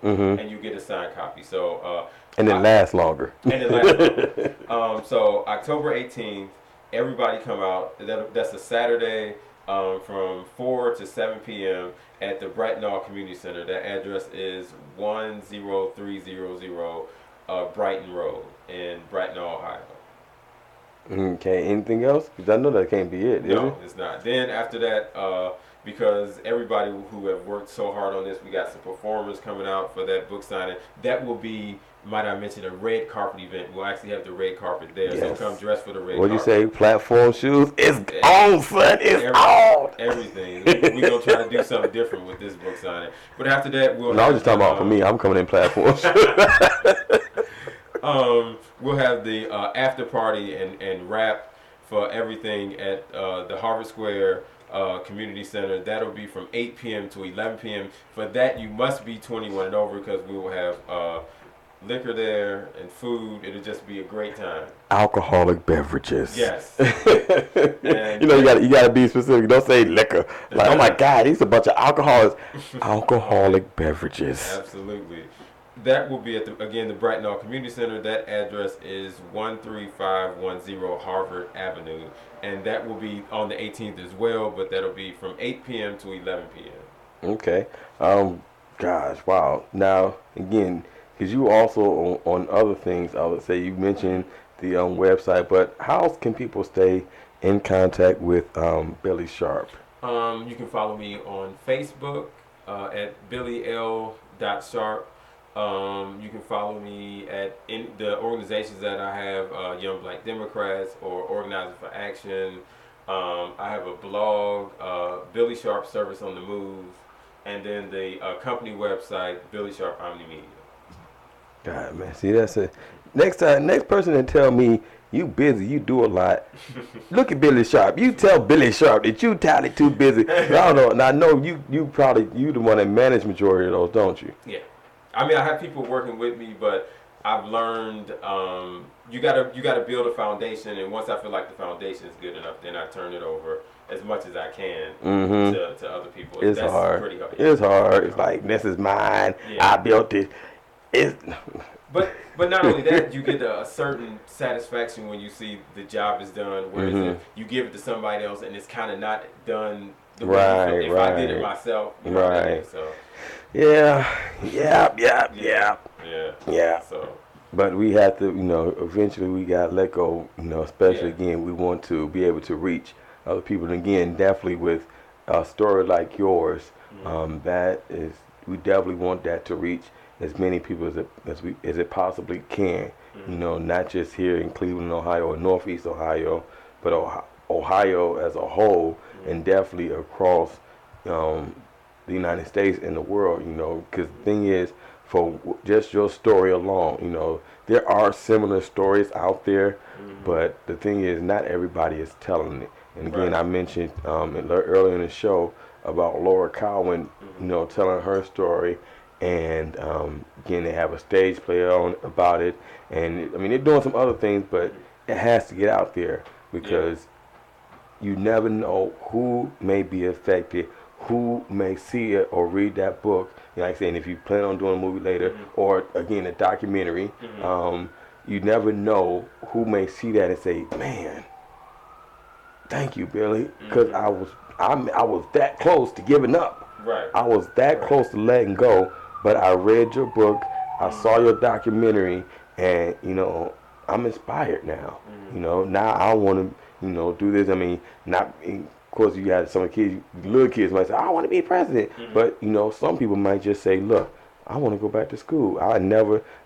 and you get a signed copy. So and it lasts longer. And it lasts longer. So October 18th, everybody come out. That's a Saturday from 4 to 7 p.m. at the Bracknell Community Center. That address is 10300 Brighton Road in Bracknell, Ohio. Okay, anything else? Because I know that can't be it, is it? It's not. Then after that, because everybody who have worked so hard on this, we got some performers coming out for that book signing. That will be, might I mention, a red carpet event. We'll actually have the red carpet there, Yes. so come dressed for the red What'd carpet. you say? Platform shoes? It's on, son. It's on. Everything. We're going to try to do something different with this book signing. But after that, we'll No, I was just talking about for me. I'm coming in platform shoes. We'll have the after party and wrap for everything at the Harvard Square Community Center. That'll be from 8 p.m. to 11 p.m. For that, you must be 21 and over because we will have liquor there and food. It'll just be a great time. Alcoholic beverages. Yes. And, you gotta be specific. Don't say liquor. Like, oh my God, these a bunch of alcoholics. Alcoholic beverages. Absolutely. That will be at the Bracknell Community Center. That address is 13510 Harvard Avenue, and that will be on the 18th as well. But that'll be from 8 p.m. to 11 p.m. Okay. Gosh, wow. Now again, because you also on other things, I would say you mentioned the website, but how can people stay in contact with Billy Sharp? You can follow me on Facebook at BillyL.Sharp. You can follow me in the organizations that I have, Young Black Democrats or Organizing for Action. I have a blog, Billy Sharp Service on the Move, and then the company website, Billy Sharp Omni Media. God, man, see, that's it. Next person that tell me you busy, you do a lot. Look at Billy Sharp. You tell Billy Sharp that you entirely too busy. I don't know. And I know you the one that manage majority of those, don't you? Yeah. I mean, I have people working with me, but I've learned you gotta build a foundation, and once I feel like the foundation is good enough, then I turn it over as much as I can to other people. It's That's hard. Pretty hard. It's hard. It's like, this is mine. Yeah. I built it. But not only that, you get a certain satisfaction when you see the job is done. Whereas if you give it to somebody else and it's kind of not done the way you feel, if I did it myself, you know what I mean? So. Yeah. So. But we have to, eventually we got to let go, especially again, we want to be able to reach other people. And again, definitely with a story like yours, we definitely want that to reach as many people as it possibly can. Not just here in Cleveland, Ohio, or Northeast Ohio, but Ohio as a whole, and definitely across the United States and the world. Because the thing is, for just your story alone, there are similar stories out there, but the thing is, not everybody is telling it. And again, I mentioned earlier in the show about Laura Cowan, telling her story. And again, they have a stage play on about it, and I mean, they're doing some other things, but it has to get out there because you never know who may be affected, who may see it or read that book. Like I said, if you plan on doing a movie later, or again a documentary, you never know who may see that and say, "Man, thank you, Billy," because I was that close to giving up. Right. I was that close to letting go. But I read your book, I saw your documentary, and I'm inspired now. Now I want to do this. I mean, not. Of course, you got some kids, little kids might say, "I want to be president," but some people might just say, "Look, I want to go back to school. I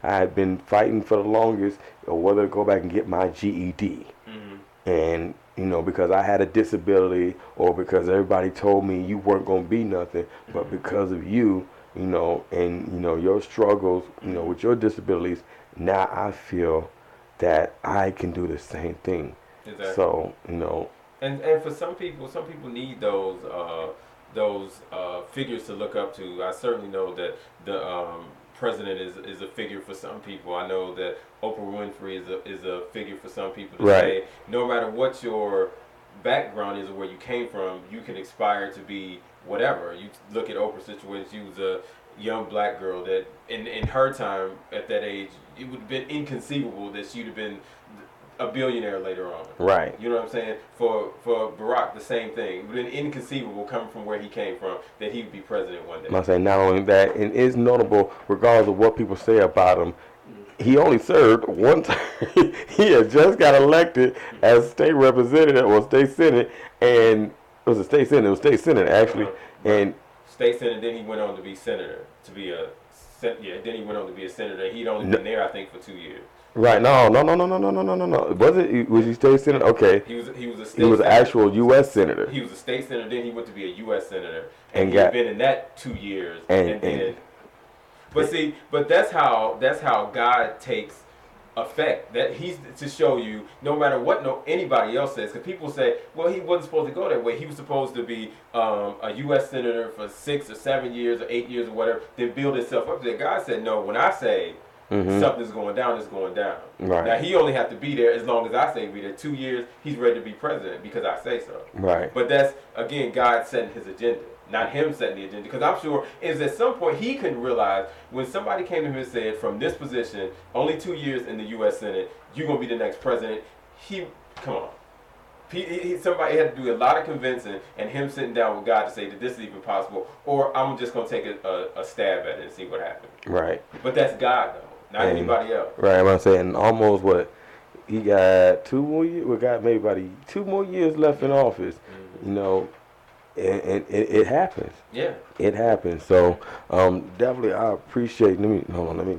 had been fighting for the longest, or whether to go back and get my GED, and because I had a disability, or because everybody told me you weren't going to be nothing, but because of you, and your struggles, with your disabilities, now I feel that I can do the same thing." Exactly. So And for some people need those figures to look up to. I certainly know that the president is a figure for some people. I know that Oprah Winfrey is a figure for some people to say, no matter what your background is or where you came from, you can aspire to be whatever. You look at Oprah's situation; she was a young black girl that in her time at that age, it would have been inconceivable that she'd have been a billionaire later on. Right. You know what I'm saying? For Barack, the same thing. It would have been inconceivable coming from where he came from that he would be president one day. I'm saying not only that, and it's notable, regardless of what people say about him, he only served one time. He had just got elected as state representative or state senate, and it was a state senate. It was state senate actually, and state senate. Then he went on to be senator. Then he went on to be a senator. He'd only been there, I think, for 2 years. Right? No. Was he state senator? Okay. He was a state. He was an actual U.S. senator. He was a state senator. Then he went to be a U.S. senator, and he had been in that 2 years. But that's how God takes effect. That he's to show you, no matter what anybody else says, because people say, well, he wasn't supposed to go that way. He was supposed to be a U.S. senator for 6 or 7 years or 8 years or whatever, then build himself up there. God said, no, when I say something's going down, it's going down. Right. Now, he only have to be there as long as I say be there. 2 years, he's ready to be president because I say so. Right. But that's, again, God setting his agenda, not him setting the agenda. Because I'm sure is at some point he couldn't realize when somebody came to him and said, from this position, only 2 years in the U.S. Senate, you're going to be the next president. Come on. Somebody had to do a lot of convincing and him sitting down with God to say that this is even possible, or I'm just going to take a stab at it and see what happens. Right. But that's God, though. Not anybody else. Right, I'm saying almost he got 2 more years. We got maybe about 2 more years left in office. And it happens. Yeah, it happens. So definitely, I appreciate. Hold on.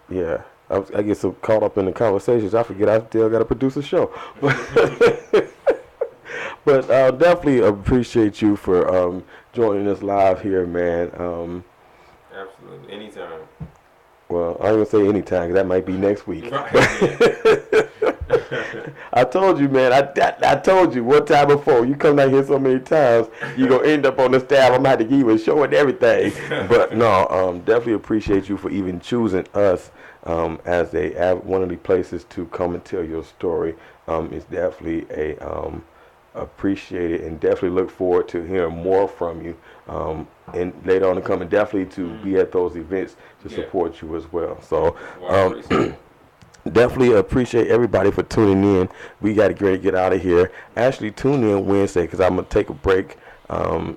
Yeah, I get so caught up in the conversations, I forget I still got to produce a show. But definitely appreciate you for joining us live here, man. Absolutely, anytime. Well, I ain't gonna say anytime, because that might be next week. Right. I told you, man. I told you one time before. You come down here so many times, you're gonna end up on the staff. I'm gonna have to give you a show and everything. But no, definitely appreciate you for even choosing us as one of the places to come and tell your story. It's definitely appreciate it, and definitely look forward to hearing more from you and later on to come, and definitely to be at those events to support you as well. So definitely appreciate everybody for tuning in. We got to get out of here. Actually, tune in Wednesday, because I'm going to take a break, and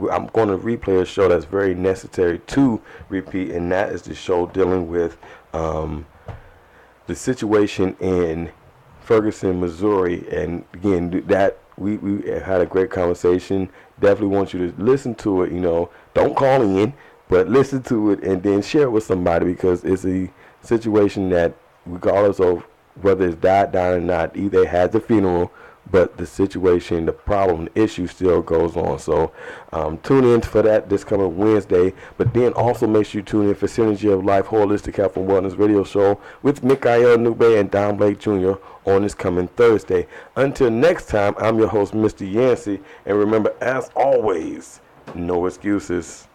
I'm going to replay a show that's very necessary to repeat, and that is the show dealing with the situation in Ferguson, Missouri. And again, that we had a great conversation. Definitely want you to listen to it. Don't call in, but listen to it and then share it with somebody, because it's a situation that, regardless of whether it's died down or not, either had the funeral, but the situation, the problem, the issue still goes on. So tune in for that this coming Wednesday. But then also make sure you tune in for Synergy of Life Holistic Health and Wellness Radio Show with Mikael Nube and Don Blake Jr. on this coming Thursday. Until next time, I'm your host, Mr. Yancey. And remember, as always, no excuses.